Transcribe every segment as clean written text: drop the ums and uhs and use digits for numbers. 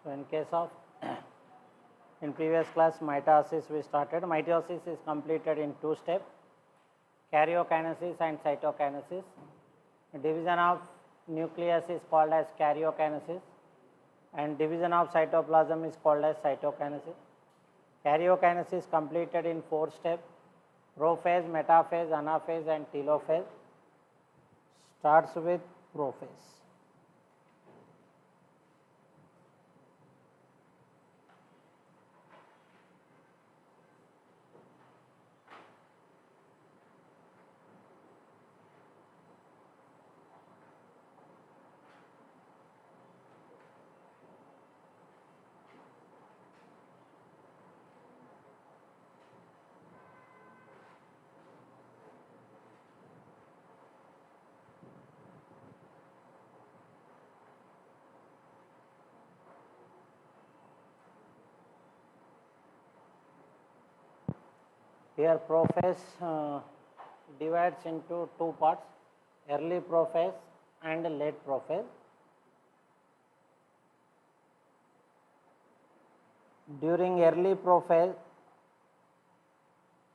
So in case of in previous class mitosis we started. Mitosis is completed in two steps, karyokinesis and cytokinesis. Division of nucleus is called as karyokinesis and division of cytoplasm is called as cytokinesis. Karyokinesis completed in four steps: prophase, metaphase, anaphase and telophase. Starts with prophase. Here prophase divides into two parts, early prophase and late prophase. During early prophase,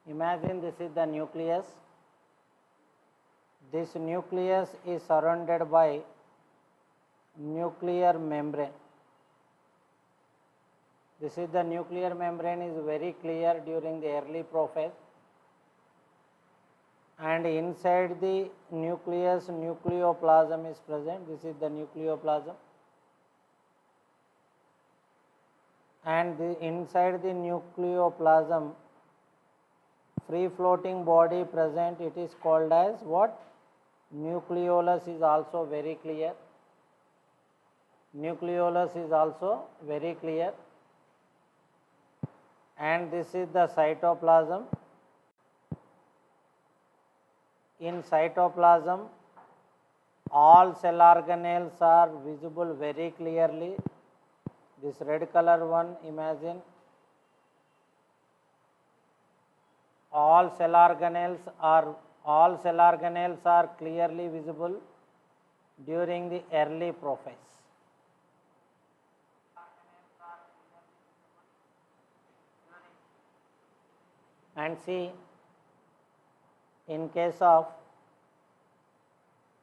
imagine this is the nucleus. This nucleus is surrounded by nuclear membrane. This is the nuclear membrane is very clear during the early prophase, and inside the nucleus nucleoplasm is present. This is the nucleoplasm, and inside the nucleoplasm free floating body present. It is called as what? Nucleolus is also very clear. Nucleolus is also very clear. And this is the cytoplasm. In cytoplasm, all cell organelles are visible very clearly. This red color one, imagine. All cell organelles are clearly visible during the early prophase. And see, in case of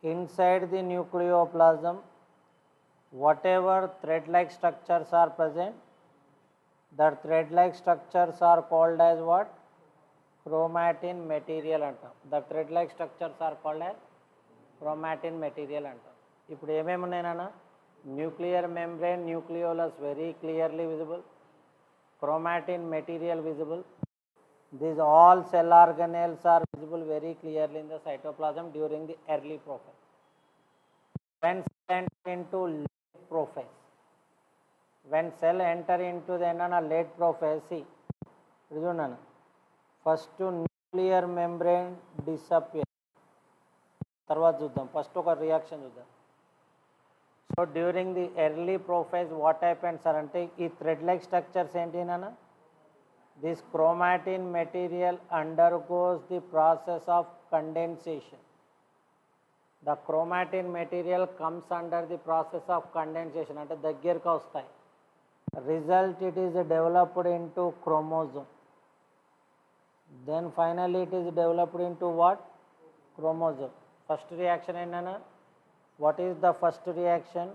inside the nucleoplasm, whatever thread-like structures are present, the thread-like structures are called as what? Chromatin material antam. The thread-like structures are called as chromatin material antam. ఇప్పుడు ఏమేమి ఉన్నాయన్నా? Nuclear membrane, nucleolus very clearly visible, chromatin material visible. These all cell organelles are visible very clearly in the cytoplasm during the early prophase. When cell enter into late prophase, the late prophase, see, first nuclear membrane disappear. తర్వాత చూద్దాం, first ఒక reaction చూద్దాం. So during the early prophase what happens అంటే ఈ thread like structures ఏంటి నాన్న? This chromatin material undergoes the process of condensation. The chromatin material comes under the process of condensation, అంటే దగ్గరగా వస్తాయి. Result, it is developed into chromosome. Then finally it is developed into what? Chromosome. First reaction ఏంటన్నా? What is the first reaction?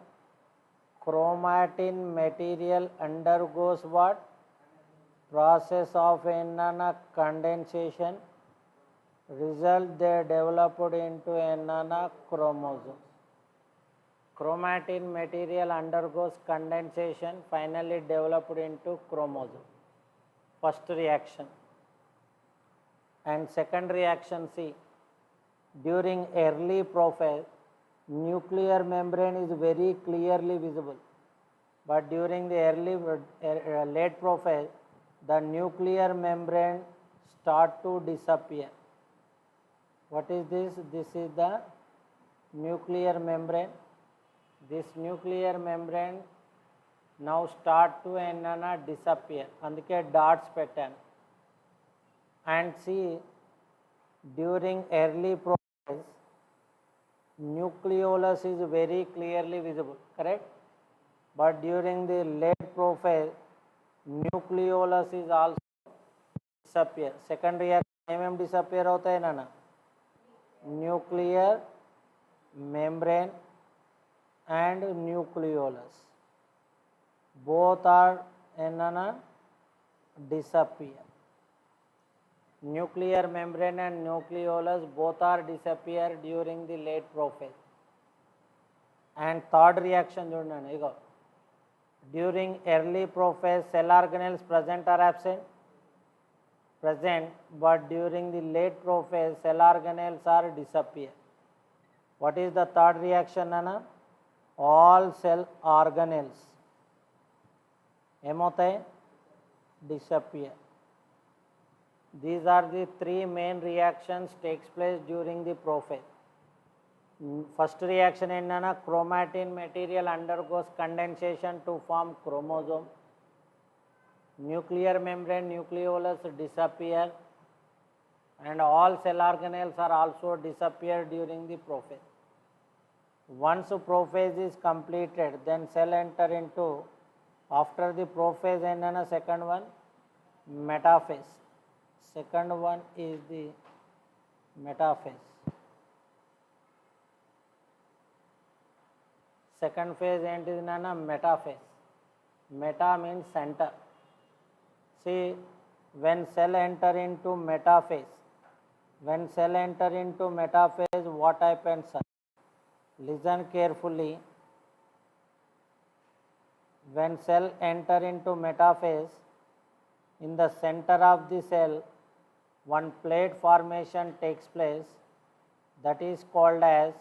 Chromatin material undergoes what? Process of condensation. Result, they developed into chromosome. Chromatin material undergoes condensation, finally developed into chromosome. First reaction. And second reaction, see, during early prophase, nuclear membrane is very clearly visible, but during the late prophase, the nuclear membrane start to disappear. What is this? This is the nuclear membrane. This nuclear membrane now start to disappear. అందుకే dots పెట్టాను. And see, during early prophase, nucleolus is very clearly visible, correct? But during the late prophase nucleolus is also disappear. Second reaction ఏమేమి disappear అవుతాయి నాన్న? Nuclear membrane and nucleolus both are enana disappear. Nuclear membrane and nucleolus both are disappear during the late prophase. And third reaction chudandi igo, during early prophase cell organelles present or absent? Present, but during the late prophase cell organelles are disappear. What is the third reaction nana? All cell organelles ఏమవుతాయి? Disappear. These are the three main reactions takes place during the prophase. First reaction ఏంటన్నా? chromatin material undergoes condensation to form chromosome. Nuclear membrane nucleolus disappear and all cell organelles are also disappear during the prophase. Once prophase is completed, then cell enter into, after the prophase and second one metaphase. Second one is the metaphase. Second phase ఏంటిది నాన్న? metaphase. Meta means center. See, when cell enter into metaphase, what happens? Listen carefully. When cell enter into metaphase, in the center of the cell one plate formation takes place, that is called as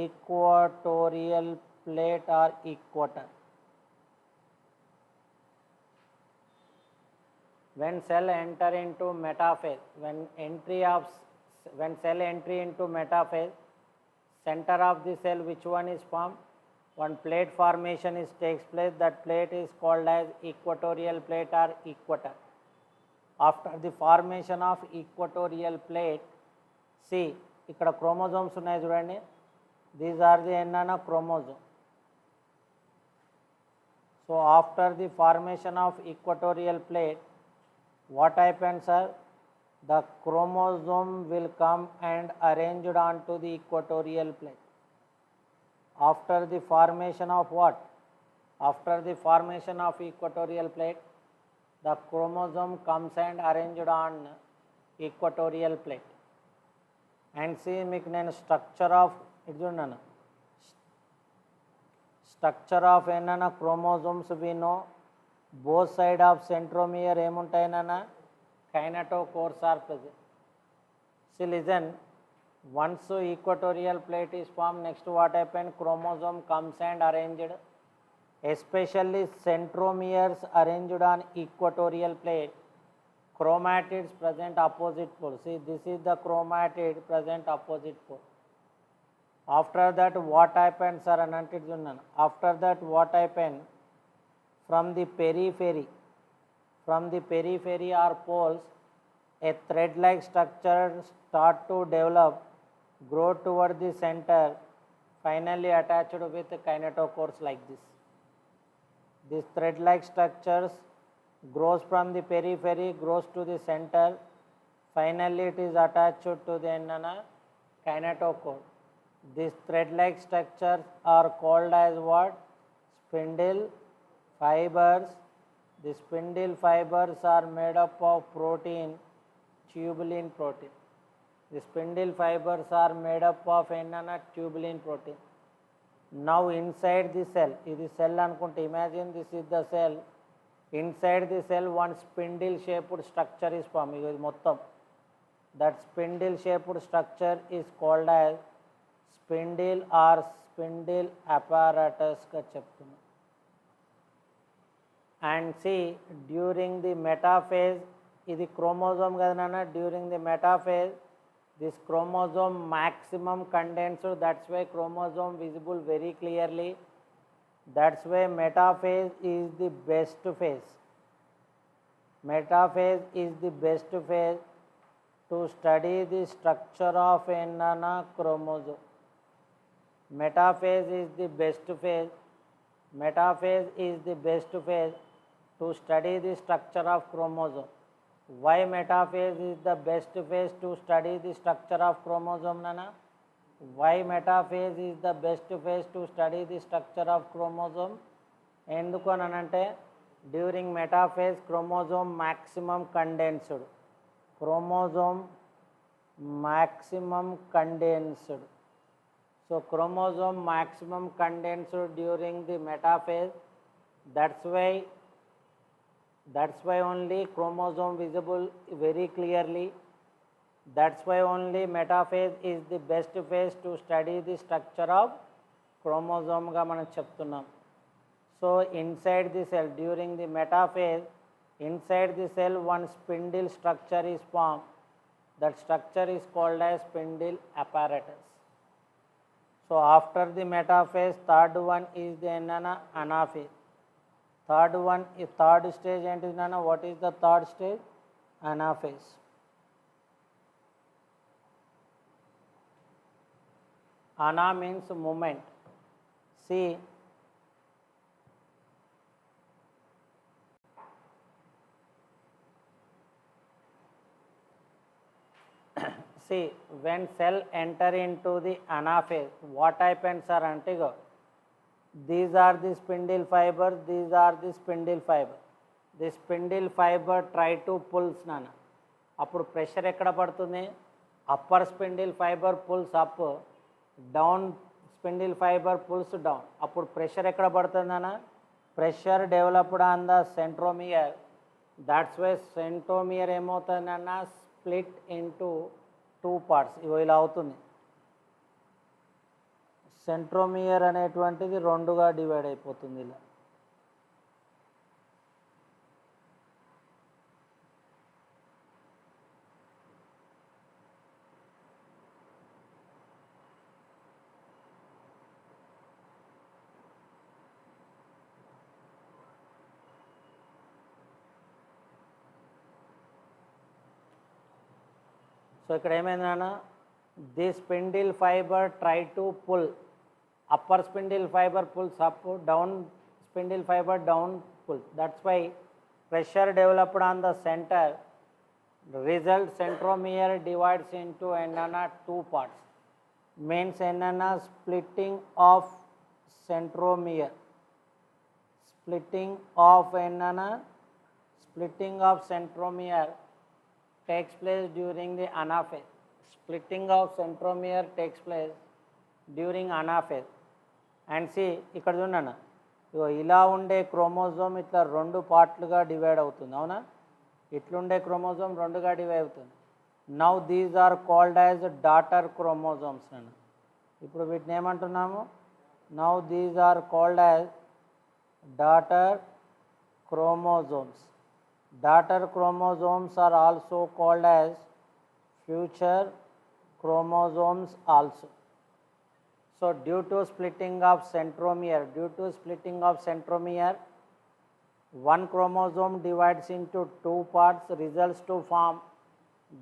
equatorial plate or equator. When cell enter into metaphase, when cell entry into metaphase, center of the cell which one is formed? One plate formation takes place. That plate is called as equatorial plate or equator. After the formation of equatorial plate, see ఇక్కడ chromosomes ఉన్నాయి చూడండి. These are the enana chromosome. So after the formation of equatorial plate, what happens, sir? The chromosome will come and arranged onto the equatorial plate. After the formation of what? After the formation of equatorial plate, the chromosome comes and arranged on equatorial plate. And see, మీకు నేను structure of ఇది చూడన్నా, structure of ఏమన్నా chromosomes వినో both side of centromere ఏముంటాయి నాన్న? kinetochores are present. See, listen, once equatorial plate is formed, next what happen? Chromosome comes and arranged, especially centromeres arranged on equatorial plate. Chromatids present opposite pole. See, this is the chromatid present opposite pole. After that what happens, sir? After that what happen? From the periphery or poles, a thread-like structure start to develop, grow toward the center, finally attached with kinetochores like this. These thread-like structures grows from the periphery, grows to the center, finally it is attached to the kinetochore. These thread-like structures are called as what? Spindle fibers. The spindle fibers are made up of protein, tubulin protein. The spindle fibers are made up of tubulin protein. Now inside the cell, this is cell anukunte, imagine this is the cell. Inside the cell one spindle shaped structure is formed. This mottam, that spindle shaped structure is called as spindle or spindle apparatus ga cheptunna. And see, during the metaphase, ఇది chromosome కదా నాన్న, during the metaphase this chromosome maximum condensed, that's why chromosome visible very clearly. That's why metaphase is the best phase. Metaphase is the best phase to study the structure of chromosome. Metaphase is the best phase Metaphase is the best phase to study the structure of chromosome. Why metaphase is the best phase to study the structure of chromosome, Nana? Why metaphase is the best phase to study the structure of chromosome? ఎందుకు అని అంటే during metaphase chromosome maximum condensed. So chromosome maximum condensed during the metaphase. That's why only chromosome visible very clearly. That's why only metaphase is the best phase to study the structure of chromosome ga manam cheptunnam. So inside the cell during the metaphase, inside the cell one spindle structure is formed. That structure is called as spindle apparatus. So after the metaphase, third one is the anaphase. Third stage enti nana, what is the third stage? Anaphase. Ana means movement. See, when cell enter into the anaphase, what happens are antigo. These are the spindle fibers, these are the spindle fiber. The spindle fiber try to pulls nana. అప్పుడు pressure ఎక్కడ పడుతుంది? Upper spindle fibre pulls up, down spindle fibre pulls down. అప్పుడు pressure ఎక్కడ పడుతుంది అన్న? Pressure developed on the centromere. That's why centromere ఏమవుతుందన్న? Split into 2 parts. ఇవో ఇలా అవుతుంది. సెంట్రోమియర్ అనేటువంటిది 2గా డివైడ్ అయిపోతుంది ఇలా. సో ఇక్కడ ఏమైందన్నా? The spindle fibre try to pull, upper spindle fibre pulls up, down spindle fibre down pull. That's why pressure developed on the centre. Result centromere divides into ఏంటన్నా 2 parts. Means ఏంటన్నా? Splitting of centromere. Splitting of ఏంటన్నా? Splitting of centromere takes place during the anaphase. Splitting of centromere takes place during anaphase. And see, ఇక్కడ చూడండి, ఇలా ఉండే chromosome ఇట్లా 2 పార్ట్లుగా divide అవుతుంది. అవునా? ఇట్లుండే క్రోమోజోమ్ 2గా డివైడ్ అవుతుంది. Now these are called as daughter chromosomes అన్న. ఇప్పుడు వీటిని ఏమంటున్నాము? Now these are called as daughter chromosomes. Daughter chromosomes are also called as future chromosomes also. So due to splitting of centromere, one chromosome divides into 2 parts, results to form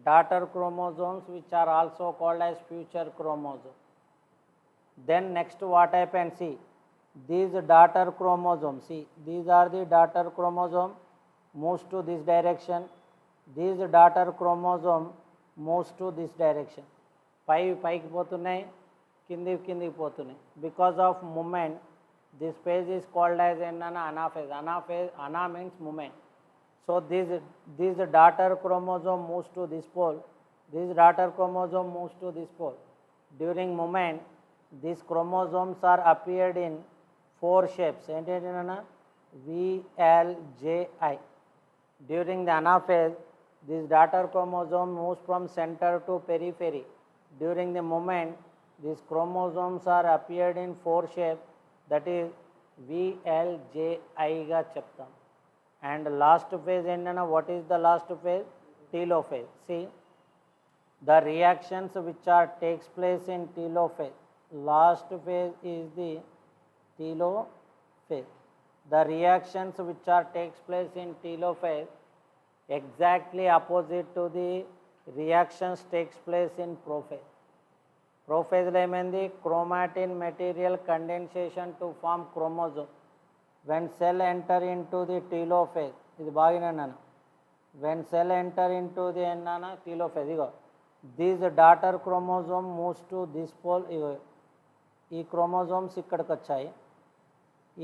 daughter chromosomes, which are also called as future chromosomes. Then next what happens? See, these daughter chromosomes, these are the daughter chromosome, moves to this direction. These daughter chromosome moves to this direction. పైకి పోతున్నాయి, కిందికి పోతున్నాయి. Because of movement, this phase is called as anaphase. Ana means movement. So this daughter chromosome moves to this pole. This daughter chromosome moves to this pole. During movement, these chromosomes are appeared in 4 shapes. ఏంటంటే V, L, J, I. During the anaphase, this daughter chromosome moves from center to periphery. During the movement, these chromosomes are appeared in 4 shapes, that is V, L, J, I ga cheptam. And last phase endana, what is the last phase? Telophase. See, the reactions which are takes place in telophase. Last phase is the telophase. The reactions which are takes place in telophase exactly opposite to the reactions takes place in prophase. Prophase లో ఏమైంది? Chromatin material condensation to form chromosome. when cell enter into the telophase, ఇది బాగా అన్నాను. when cell enter into the enana telophase, ego these daughter chromosome moves to this pole, ఇగో ఈ chromosomes ఇక్కడికి వచ్చాయి,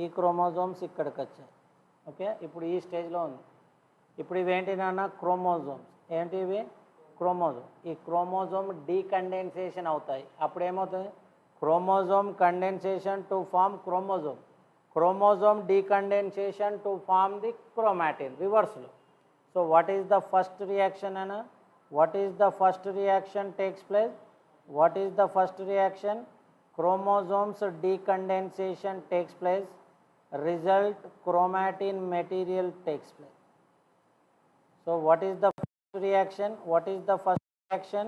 ఈ chromosomes ఇక్కడికి వచ్చాయి. ఓకే, ఇప్పుడు ఈ స్టేజ్లో ఉంది. ఇప్పుడు ఇవేంటి నాన్న? క్రోమోజోమ్స్. ఏంటి ఇవి? క్రోమోజోమ్. ఈ క్రోమోజోమ్ డీకండెన్సేషన్ అవుతాయి. అప్పుడు ఏమవుతుంది? Chromosome condensation to form chromosome, chromosome decondensation to form the chromatin, రివర్స్లో. So what is the first reaction అన్న? What is the first reaction takes place? What is the first reaction? Chromosomes decondensation takes place, result chromatin material takes place. So what is the first reaction? What is the first reaction?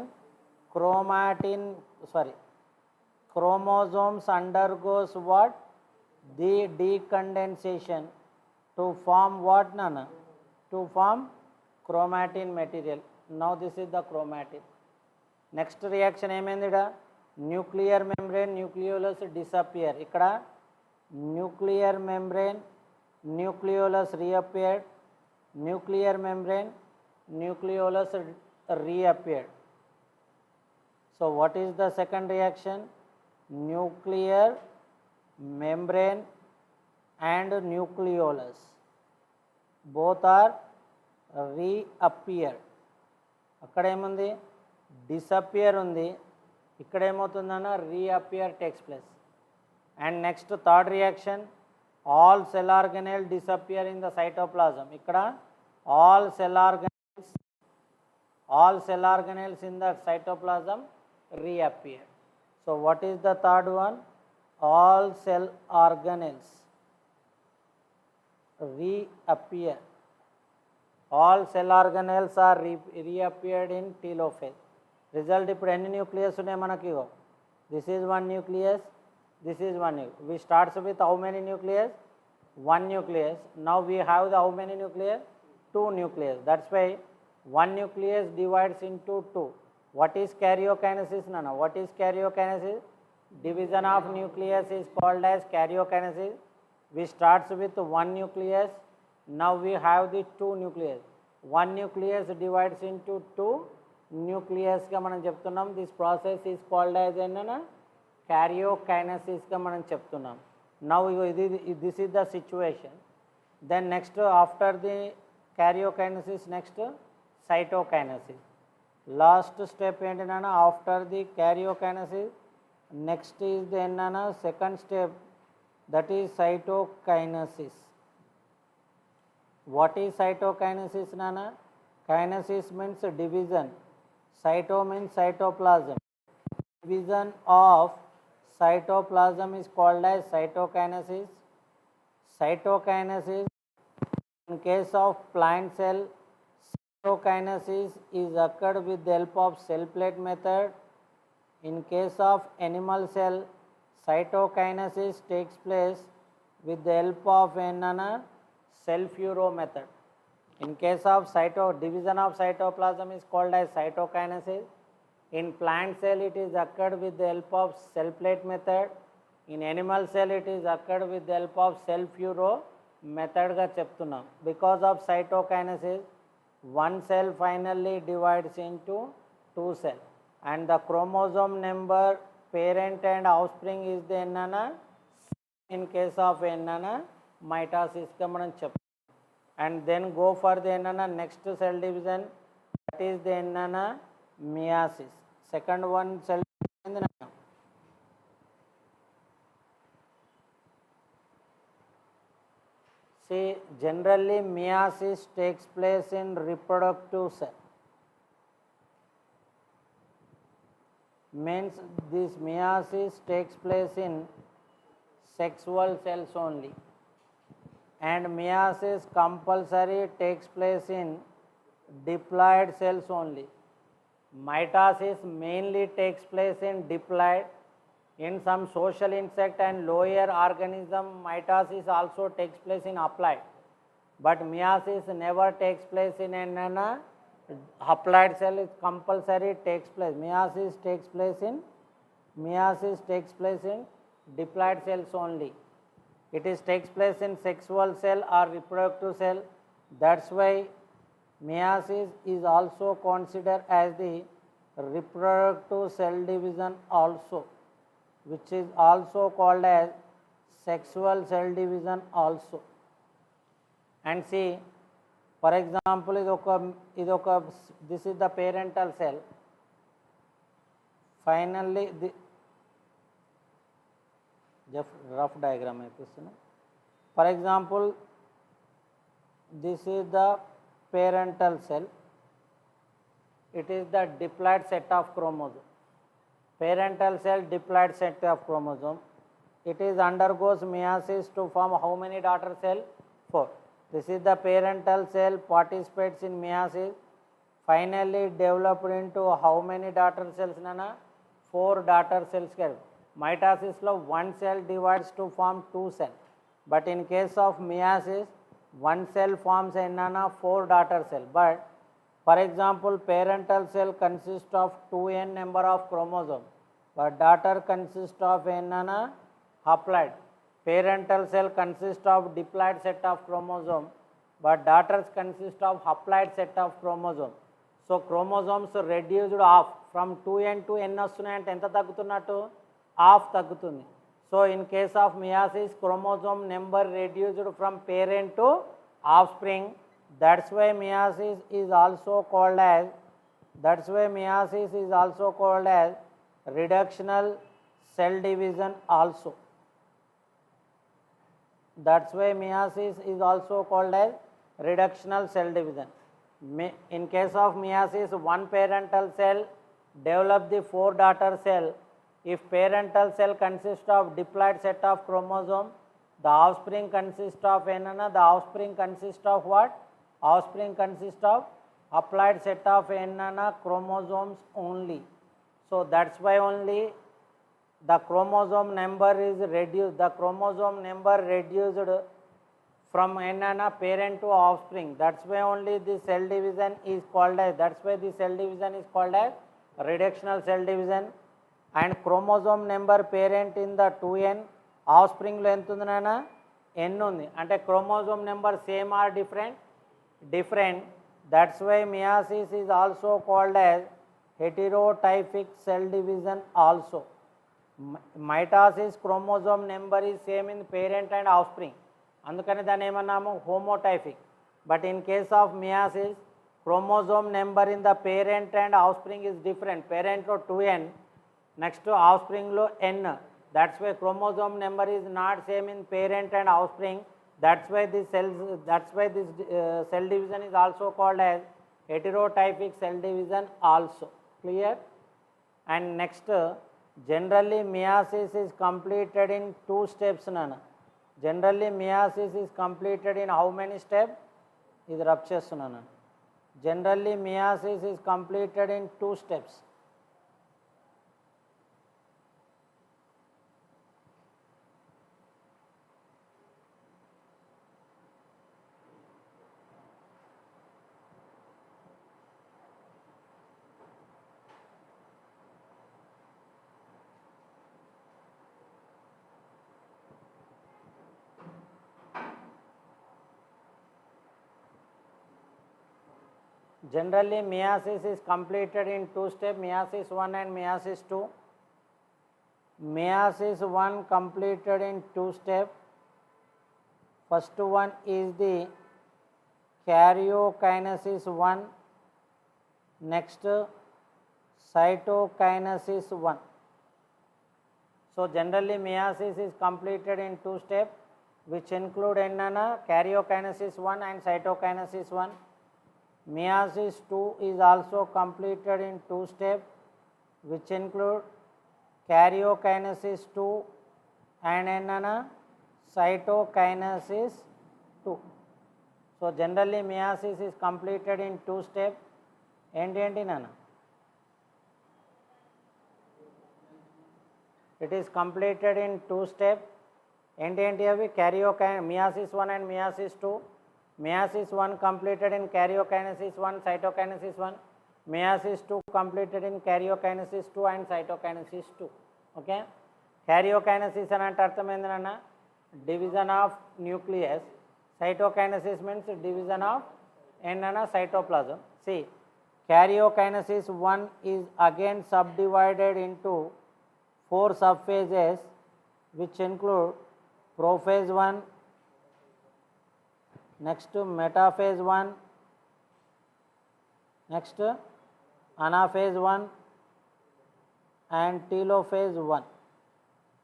Chromosomes undergoes what? The decondensation to form what, nana? To form chromatin material. Now this is the chromatin. Next reaction ఏమైందిడా? Nuclear membrane, nucleolus disappear. ఇక్కడ nuclear membrane, nucleolus reappeared, nuclear membrane, nucleolus reappeared. So what is the second reaction? Nuclear membrane and nucleolus both are reappeared. అక్కడ ఏముంది? Disappear ఉంది, ఇక్కడ ఏమవుతుందన్న? Reappear takes place. And next third reaction, all cell organelle disappear in the cytoplasm. ఇక్కడ all cell organelles in the cytoplasm reappear. So what is the third one? All cell organelles reappear. All cell organelles are reappeared in telophase. Result ఇప్పుడు ఎన్ని nucleus ఉన్నాయి మనకి? This is one nucleus, this is one nucleus. We starts with how many nucleus? One nucleus. Now we have the how many nucleus? Two nucleus. That's why one nucleus divides into two. What is karyokinesis, Nana? What is karyokinesis? Division of nucleus is called as karyokinesis. We starts with one nucleus. Now we have the two nucleus. One nucleus divides into two nucleus గా మనం చెప్తున్నాం. This process is called as ఏంటన్నా? కార్యోకైనసిస్గా మనం చెప్తున్నాం. Now this is the situation. Then next after the karyokinesis next cytokinesis. Last step ఏంటన్నా? After the karyokinesis next is the ఏంటన్నా? Second step, that is cytokinesis. What is cytokinesis, Nana? Kinesis means division. Cyto means cytoplasm. Division of cytoplasm is called as cytokinesis. Cytokinesis, in case of plant cell, cytokinesis is occurred with the help of cell plate method. In case of animal cell, cytokinesis takes place with the help of Nana? Cell-Furo method. In case of division of cytoplasm is called as cytokinesis. In plant cell it is occurred with the help of cell plate method. In animal cell it is occurred with the help of Cell-Furo method ga cheptunnam. Because of cytokinesis, one cell finally divides into two cells, and the chromosome number parent and offspring is the Nana. In case of Nana, mitosis గా మనం చెప్తాం. And then go for the ఏంటన్నా? Next cell division, that is the ఏంటన్నా? Meiosis. Second one cell division. See, generally meiosis takes place in reproductive cell. Means this meiosis takes place in sexual cells only, and meiosis compulsory takes place in diploid cells only. Mitosis mainly takes place in diploid. In some social insect and lower organism, mitosis also takes place in haploid, but meiosis never takes place in an haploid cell. It compulsory takes place. Meiosis takes place in diploid cells only. It is takes place in sexual cell or reproductive cell. That's why meiosis is also considered as the reproductive cell division also, which is also called as sexual cell division also. And see, for example, this is the parental cell. Finally, just rough diagram. For example, this is the parental cell. It is the diploid set of chromosomes. Parental cell, diploid set of chromosomes. It is undergoes meiosis to form how many daughter cell? 4. This is the parental cell, participates in meiosis. Finally developed into how many daughter cells, Nana? 4 daughter cells. Mitosis lo 1 cell divides to form 2 cells. But in case of meiosis, 1 cell forms 4 daughter cells. But for example, parental cell consists of 2n number of chromosomes, but daughter consists of haploid. Parental cell consists of diploid set of chromosomes, but daughters consist of haploid set of chromosomes. So chromosomes reduced off from 2n to n వస్తున్నాయంటే ఎంత తగ్గుతున్నట్టు? Half తగ్గుతుంది. So in case of meiosis, chromosome number reduced from parent to offspring. That's why meiosis is also called as reductional cell division also. That's why meiosis is also called as reductional cell division. In case of meiosis, 1 parental cell develop the 4 daughter cell. If parental cell consists of diploid set of chromosome, the offspring consists of the offspring consists of what? Offspring consists of haploid set of chromosomes only. So that's why only the chromosome number is reduced. The chromosome number reduced from parent to offspring. That's why only the cell division is called as. That's why the cell division is called as reductional cell division. And chromosome number parent in the 2n, offspring lo ఎంత ఉంది నాన్న? n ఉంది. అంటే chromosome number same or different? Different. That's why meiosis is also called as heterotypic cell division also. Mitosis chromosome number is same in parent and offspring. అందుకని దాన్ని ఏమన్నాము? హోమోటైపిక్. But in case of meiosis, chromosome number in the parent and offspring is different. Parent lo 2n, next to offspring lo n. That's why chromosome number is not same in parent and offspring. That's why this cell division is also called as heterotypic cell division also. Clear? And next, generally meiosis is completed in 2 steps, Nana. Generally meiosis is completed in how many steps? This rub chestunnanu. Generally meiosis is completed in 2 steps. Generally meiosis is completed in 2 steps, meiosis 1 and meiosis 2. Meiosis 1 completed in 2 steps. First one is the karyokinesis 1, next cytokinesis 1. So generally meiosis is completed in 2 steps, which include karyokinesis 1 and cytokinesis 1. Meiosis 2 is also completed in 2 steps, which include karyokinesis 2 and cytokinesis 2. So generally meiosis is completed in 2 steps. Enti nana? It is completed in 2 steps. Enti avi? Meiosis 1 and meiosis 2. Meiosis 1 completed in karyokinesis 1, cytokinesis 1. Meiosis 2 completed in karyokinesis 2 and cytokinesis 2. Okay? Karyokinesis అని అంటే అర్థం ఏంటన్నా? division of nucleus. Cytokinesis means division of cytoplasm. See, karyokinesis 1 is again subdivided into 4 subphases, which include prophase 1, next metaphase 1, next anaphase 1 and telophase 1.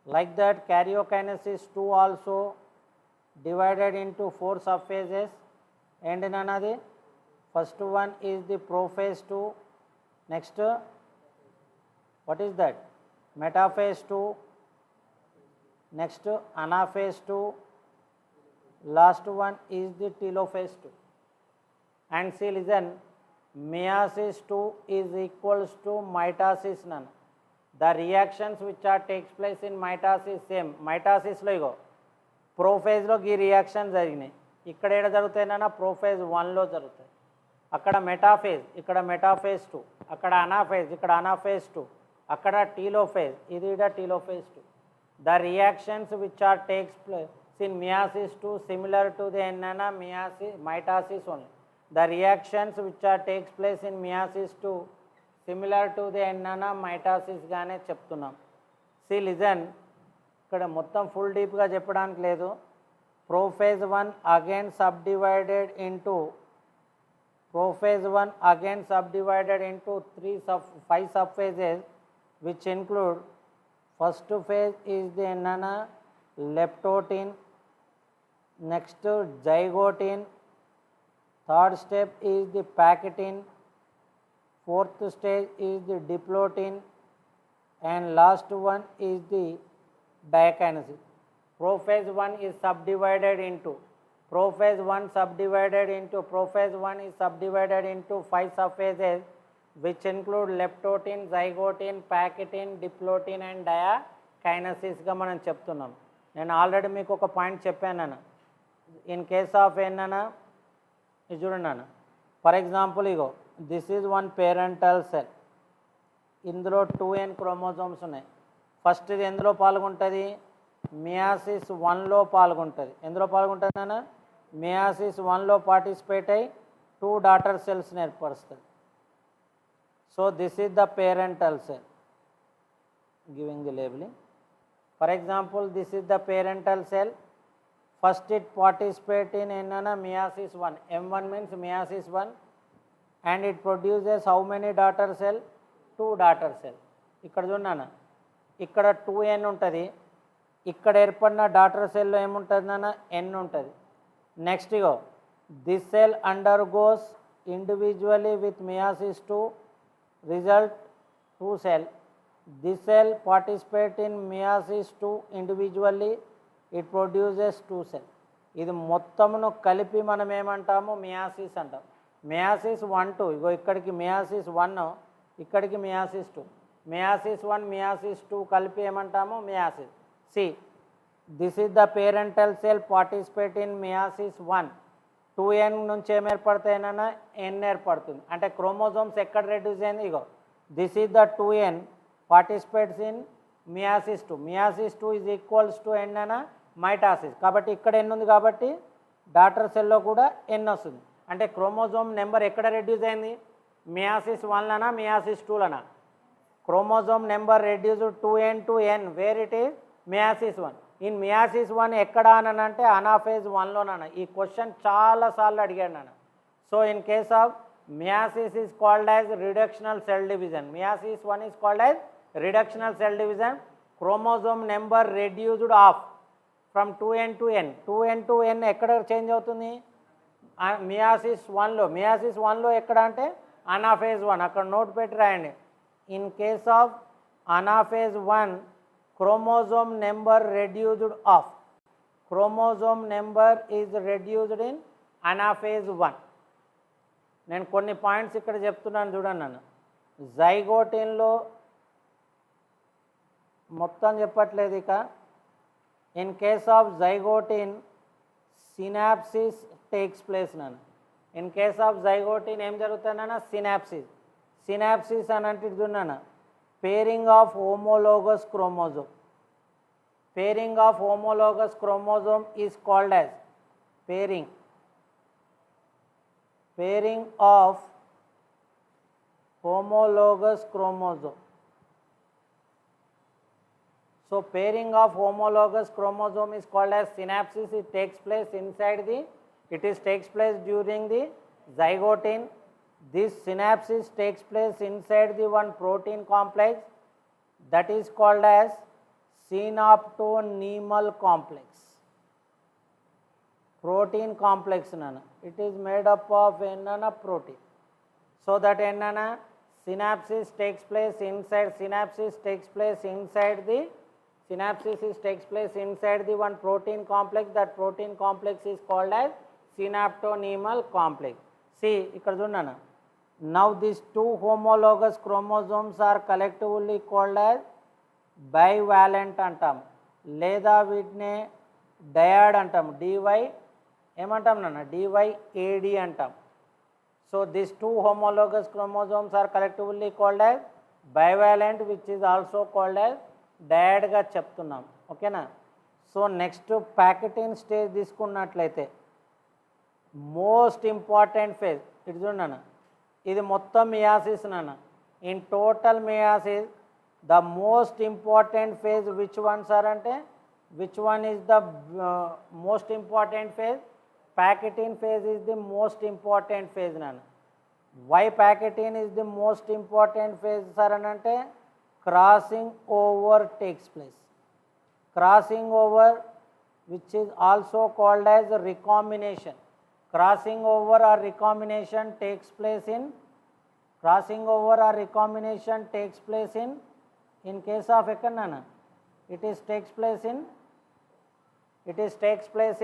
Like that, karyokinesis 2 also divided into 4 subphases. And in another, first one is the prophase 2, next what is that? Metaphase 2, next anaphase 2, last one is the telophase 2. And see, listen, meiosis 2 is equals to mitosis none. The reactions which are takes place in mitosis same. Mitosis లో ఇగో ప్రోఫేజ్లో ఈ reaction జరిగినాయి. ఇక్కడ ఏడ జరుగుతాయినా prophase 1లో జరుగుతాయి. అక్కడ metaphase, ఇక్కడ metaphase 2, అక్కడ anaphase, ఇక్కడ అనాఫేజ్ 2, అక్కడ టీలోఫేజ్, ఇది ఇక్కడ telophase 2. The reactions which are takes place in meiosis 2 similar to the mitosis only. The reactions which are takes place in meiosis 2 similar to the mitosis గానే చెప్తున్నాం. See, listen, ఇక్కడ మొత్తం full డీప్గా చెప్పడానికి లేదు. Prophase 1 again subdivided into 5 subphases, which include first phase is the leptotin, next zygotin, third step is the packaging, fourth stage is the diplotin, and last one is the diakinesis. Prophase 1 is subdivided into 5 subphases, which include leptotin, zygotin, packaging, diplotin and diakinesis గా మనం చెప్తున్నాం. నేను already మీకు ఒక point చెప్పాను. In case of ఏంటన్నా ఇది చూడండి అన్న, for example ego this is one parental cell. ఇందులో 2n క్రోమోజోమ్స్ ఉన్నాయి. ఫస్ట్ ఇది ఎందులో పాల్గొంటుంది? మియాసిస్ 1లో పాల్గొంటుంది. ఎందులో పాల్గొంటుంది అన్న? మియాసిస్ 1లో పార్టిసిపేట్ అయ్యి 2 డాటర్ సెల్స్ని ఏర్పరుస్తుంది. So this is the parental cell, giving the labelling. For example this is the parental cell. First it participate in meiosis 1. M1 means meiosis 1, and it produces how many daughter cell? 2 daughter cell. ఇక్కడ చూడన్నా, ఇక్కడ 2n ఉంటుంది. ఇక్కడ ఏర్పడిన daughter సెల్లో ఏముంటుంది నాన్న? n ఉంటుంది. Next ego this cell undergoes individually with meiosis 2 result 2 cell. This cell participate in meiosis 2 individually, it produces 2 cells. ఇది మొత్తమును కలిపి మనం ఏమంటాము? మియాసిస్ అంటాం. మియాసిస్ 1 2 ఇగో ఇక్కడికి మియాసిస్ 1, ఇక్కడికి మియాసిస్ 2, మియాసిస్ 1 మియాసిస్ 2 కలిపి ఏమంటాము? Meiosis. See, this is the parental cell participate in meiosis 1. 2n నుంచి ఏం ఏర్పడతాయినా? n ఏర్పడుతుంది. అంటే క్రోమోజోమ్స్ ఎక్కడ రెడ్యూస్ అయింది? ఇగో this is the 2n participates in meiosis 2. Meiosis 2 is equals to n mitosis. కాబట్టి ఇక్కడ n ఉంది కాబట్టి డాటర్ సెల్లో కూడా n వస్తుంది. అంటే క్రోమోజోమ్ నెంబర్ ఎక్కడ రెడ్యూస్ అయింది? మియాసిస్ 1లనా మియాసిస్ 2లనా? Chromosome number reduced 2n to n, where it is meiosis 1. In meiosis 1 ఎక్కడ అనంటే అనాఫేజ్ 1లోనన్నా. ఈ క్వశ్చన్ చాలాసార్లు అడిగాడు నాన్న. So in case of meiosis is called as reductional cell division. Meiosis 1 is called as reductional cell division. Chromosome number reduced of from 2n to n. 2n to n ఎక్కడ change అవుతుంది? Meiosis 1లో. Meiosis 1లో ఎక్కడ అంటే anaphase 1. అక్కడ note పెట్టి రాయండి. In case of anaphase 1, chromosome number reduced of. Chromosome number is reduced in anaphase 1. నేను కొన్ని పాయింట్స్ ఇక్కడ చెప్తున్నాను చూడండి నన్ను. జైగోటిన్లో మొత్తం చెప్పట్లేదు ఇక. In case of zygotene synapsis takes place నన్ను. ఇన్ కేస్ ఆఫ్ జైగోటిన్ ఏం జరుగుతుందన్న? సినాప్సిస్. సినాప్సిస్ అని అంటే చూడన్నా, pairing of homologous chromosome. Pairing of homologous chromosome is called as pairing of homologous chromosome. So pairing of homologous chromosome is called as synapsis. It takes place during the zygote. This synapsis takes place inside the one protein complex that is called as synaptonemal complex. Protein complex nana. It is made up of nana protein. So that nana synapsis takes place inside the one protein complex. That protein complex is called as synaptonemal complex. See, ikkada chudana. Now these two homologous chromosomes are collectively called as bivalent అంటాం, లేదా వీటిని డయాడ్ అంటాం, DY ఏమంటాం నాన్న, డివైఏడి అంటాం. So this two homologous chromosomes are collectively called as bivalent, which is also called as డయాడ్గా చెప్తున్నాం. ఓకేనా. So next ప్యాకెటిన్ stage తీసుకున్నట్లయితే మోస్ట్ ఇంపార్టెంట్ ఫేజ్ ఇటు చూడన్న, ఇది మొత్తం మియాసిస్ నాన్న. In total meiosis the most important phase which ones are ante, which one is the most important phase? Packetin phase is the most important phase nana. Why packetin is the most important phase sir ante? Crossing over takes place. Crossing over, which is also called as recombination. Crossing over or recombination takes place in case of ekanana, it takes place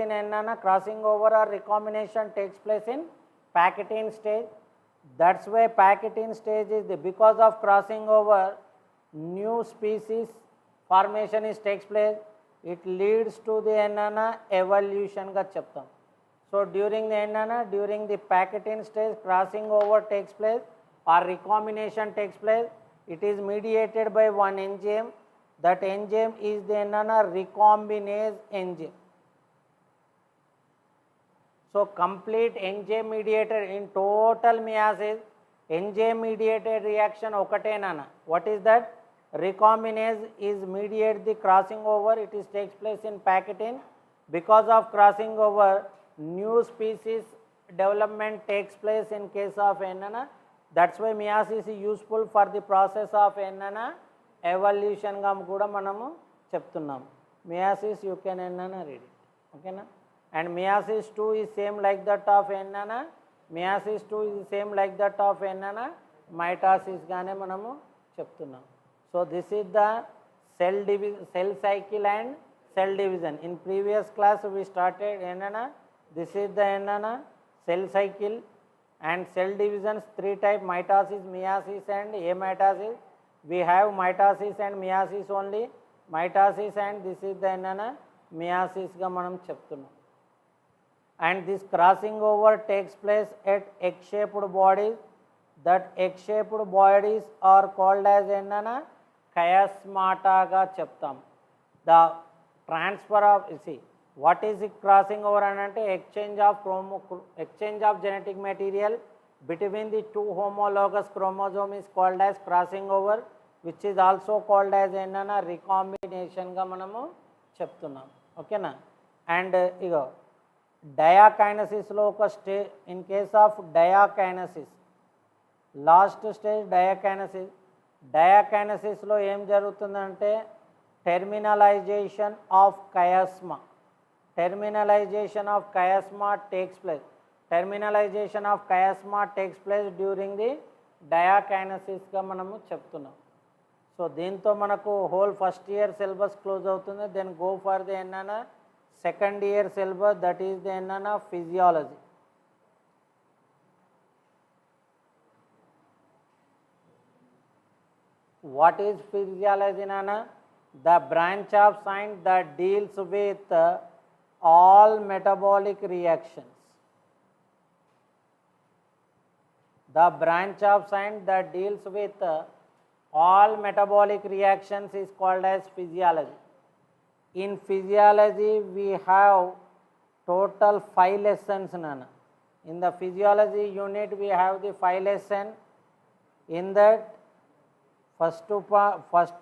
in enana, crossing over or recombination takes place in packetin stage. That's why packetin stage is because of crossing over, new species formation takes place. It leads to the enana evolution ga cheptam. So during the packetin stage, crossing over takes place or recombination takes place. It is mediated by one enzyme. That enzyme is the recombinase enzyme. So complete enzyme mediated in total meiosis, enzyme mediated reaction okate nana. What is that? Recombinase is mediate the crossing over. It takes place in packetin. Because of crossing over, new species development takes place in case of enana. That's why meiosis is useful for the process of enana evolution ga kuda manamu cheptunnam. Meiosis you can enana read it. Okay na. And meiosis 2 is same like that of enana. Meiosis 2 is same like that of enana mitosis gaane manamu cheptunnam. So this is the cell cycle and cell division. In previous class we started enana. This is the enana cell cycle and cell divisions, 3 type: mitosis, meiosis and amitosis. We have mitosis and meiosis only. Mitosis and this is the enana meiosis ga manam cheptunnam. And this crossing over takes place at egg-shaped bodies. That egg-shaped bodies are called as enana chiasmata ga cheptam. The transfer of, what is it crossing over ante? Exchange of genetic material between the two homologous chromosomes is called as crossing over, which is also called as enana recombination ga manamu cheptunnam. Okay na. And igo diakinesis lo oka stage, in case of diakinesis, last stage diakinesis lo em jarugutundante terminalization of chiasma. Terminalization of chiasma takes place. Terminalization of chiasma takes place during the diakinesis ga manamu cheptunnam. So దీంతో మనకు whole first year syllabus close అవుతుంది. Then go for the enana second year syllabus, that is the enana physiology. What is physiology nana? The branch of science that deals with all metabolic reactions. The branch of science that deals with all metabolic reactions is called as physiology. In physiology we have total 5 lessons nana. In the physiology unit we have the 5 lesson. In that first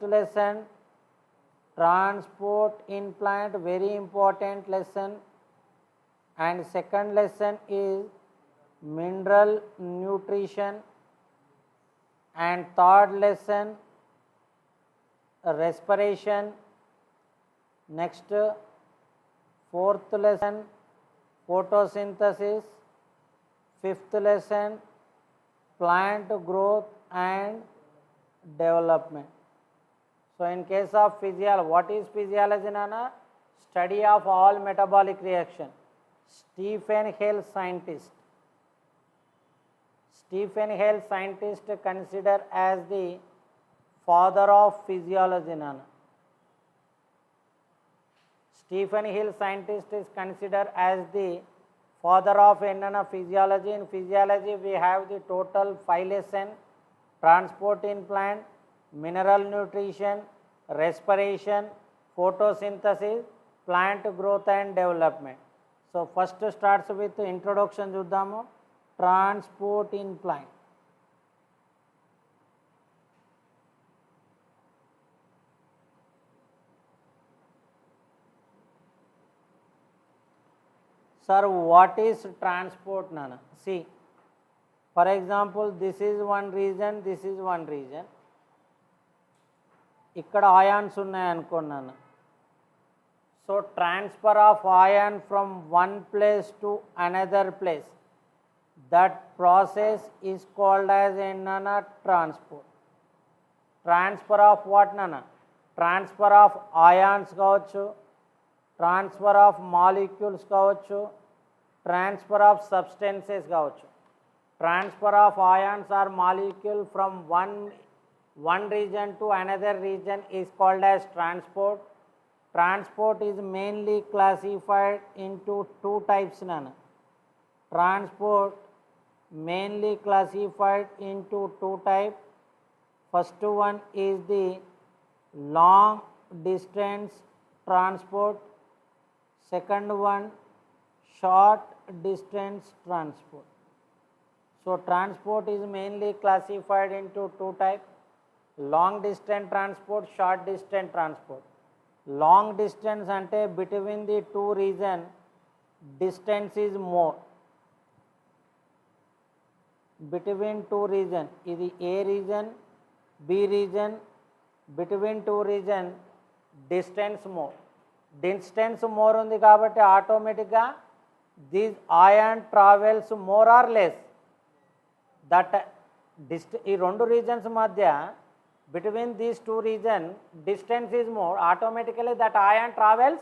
lesson transport in plant, very important lesson, and second lesson is mineral nutrition, and third lesson respiration. Next fourth lesson photosynthesis, fifth lesson plant growth and development. So in case of physiology, what is physiology nana? Study of all metabolic reaction. Stephen Hale scientist considered as the father of physiology nana. Stephen Hill scientist is considered as the father of physiology. In physiology we have the total 5 lesson: transport in plant, mineral nutrition, respiration, photosynthesis, plant growth and development. So first starts with introduction చూద్దాము. Transport in plant. Sir, what is transport nana? See, for example, this is one region, this is one region. ఇక్కడ ions ఉన్నాయనుకోండి నాన్న. So transfer of ion from one place to another place, that process is called as nana transport. Transfer of what nana? Transfer of ions కావచ్చు, transfer of molecules కావచ్చు, transfer of substances కావచ్చు. Transfer of ions or molecule from one region to another region is called as transport. Transport is mainly classified into 2 types nana. Transport mainly classified into 2 types. First one is the long distance transport. Second one, short distance transport. So transport is mainly classified into 2 types: long distance transport, short distance transport. Long distance ante between the 2 region distance is more. Between 2 region, ఇది A region, B region, between 2 region distance more. Distance more ఉంది కాబట్టి ఆటోమేటిక్గా these ion travels more or less. That ఈ 2 regions మధ్య between these 2 region distance is more, automatically that ion travels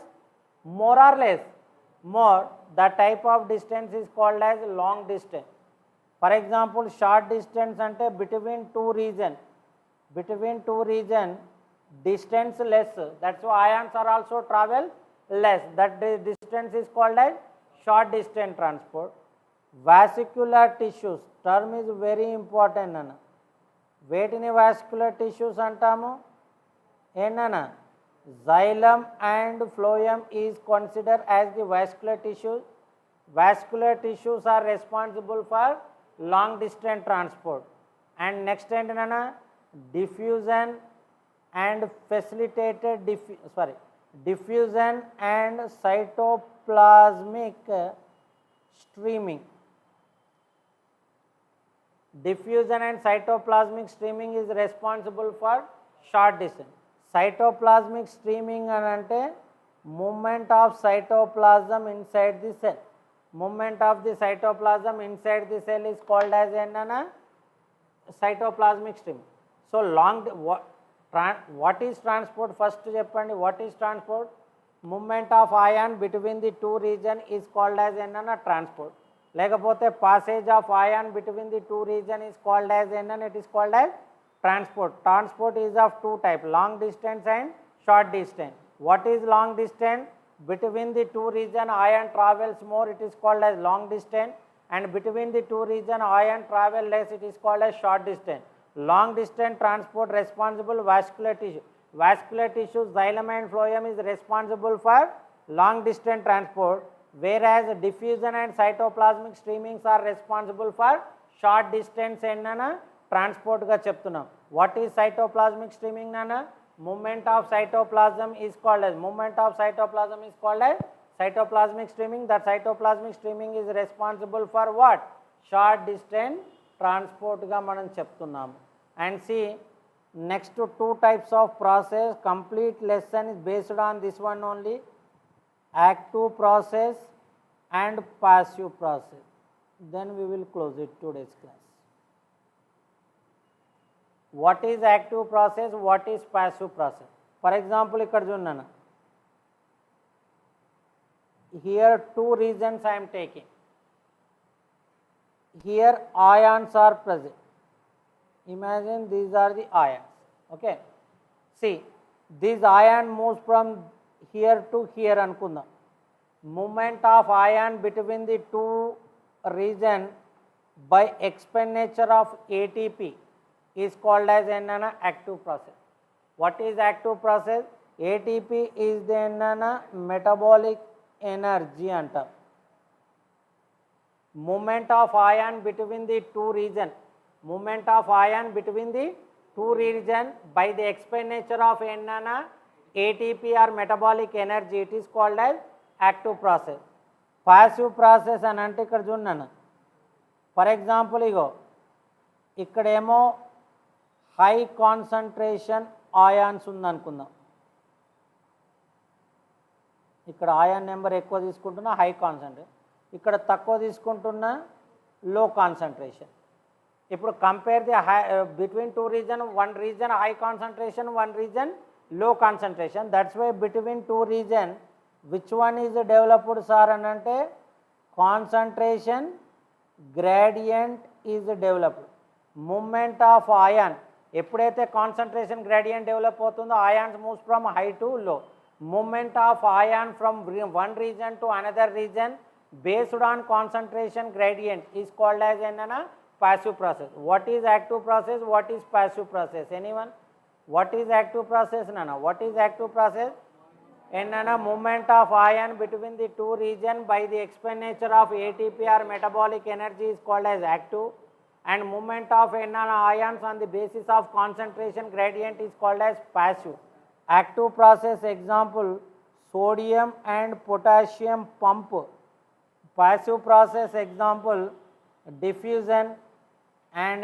more or less more. That type of distance is called as long distance. For example, short distance ante between 2 region distance less, that's why ions are also travel less. That distance is called as short distance transport. Vascular tissues term is very important nana. వేటిని vascular tissues అంటాము? ఏంటన్నా? Xylem and phloem is considered as the vascular tissues. Vascular tissues are responsible for long distance transport. And next ఏంటన్నా? Diffusion and facilitated diffusion and cytoplasmic streaming. Diffusion and cytoplasmic streaming is responsible for short distance. Cytoplasmic streaming ante movement of cytoplasm inside the cell. Movement of the cytoplasm inside the cell is called as cytoplasmic streaming. So what is transport? First cheppandi, what is transport? Movement of ion between the 2 region is called as transport. లేకపోతే passage of ion between the 2 region is called as it is called as transport. Transport is of 2 types: long distance and short distance. What is long distance? Between the 2 region ion travels more, it is called as long distance, and between the 2 region ion travel less, it is called as short distance. Long distance transport responsible vascular tissue. vascular tissue, xylem and phloem is responsible for long distance transport, whereas diffusion and cytoplasmic streamings are responsible for short distance and transport ga cheptunam. What is cytoplasmic streaming nana? Movement of cytoplasm is called as cytoplasmic streaming. That cytoplasmic streaming is responsible for what? Short distance transport ga manam cheptunnam. And see, next to two types of process, complete lesson is based on this one only, active process and passive process. Then we will close it today's class. What is active process, what is passive process? For example, ikkada chudana, here two regions I am taking. Here ions are present. Imagine these are the ions. Okay. See, this ion moves from here to here anukundam. Movement of ion between the two region by expenditure of ATP is called as an active process. What is active process? ATP is the metabolic energy antam. Movement of ion between the two region. Movement of ion between the two region by the expenditure of ATP or metabolic energy, it is called as active process. Passive process అని అంటే ఇక్కడ చూడండి. For example ఇగో ఇక్కడేమో high concentration ions ఉందనుకుందాం. ఇక్కడ Ayaan number ఎక్కువ తీసుకుంటున్నా high concentration, ఇక్కడ తక్కువ తీసుకుంటున్నా లో కాన్సన్ట్రేషన్. ఇప్పుడు compare the between two reason, one reason high concentration, one reason low concentration. That's why between two region which one is developed sir anante concentration gradient is developed. Movement of ion eppudaithe concentration gradient develop avutundo ions moves from high to low. Movement of ion from one region to another region based on concentration gradient is called as a passive process. What is active process, what is passive process? Anyone? What is active process nana? What is active process? Movement of ion between the two region by the expenditure of ATP or metabolic energy is called as active, and movement of ions on the basis of concentration gradient is called as passive. Active process example, sodium and potassium pump. Passive process example, diffusion and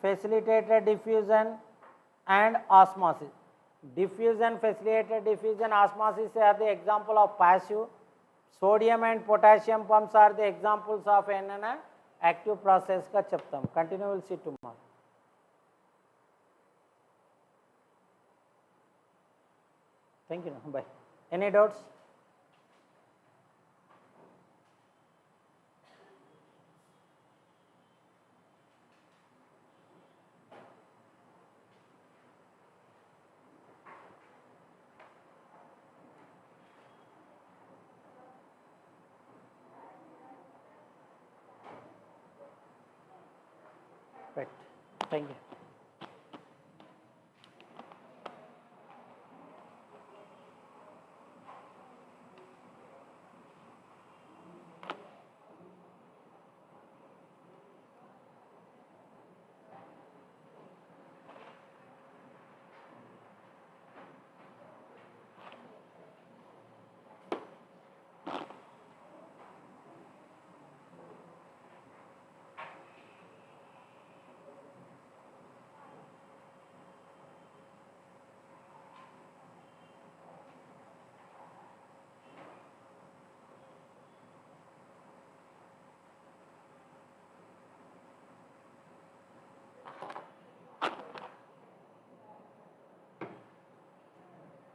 facilitated diffusion and osmosis. Diffusion, facilitated diffusion, osmosis are the example of passive. Sodium and potassium pumps are the examples of active process ka cheptam. Continue, we'll see tomorrow. Thank you. Bye. Any doubts? Right. Thank you.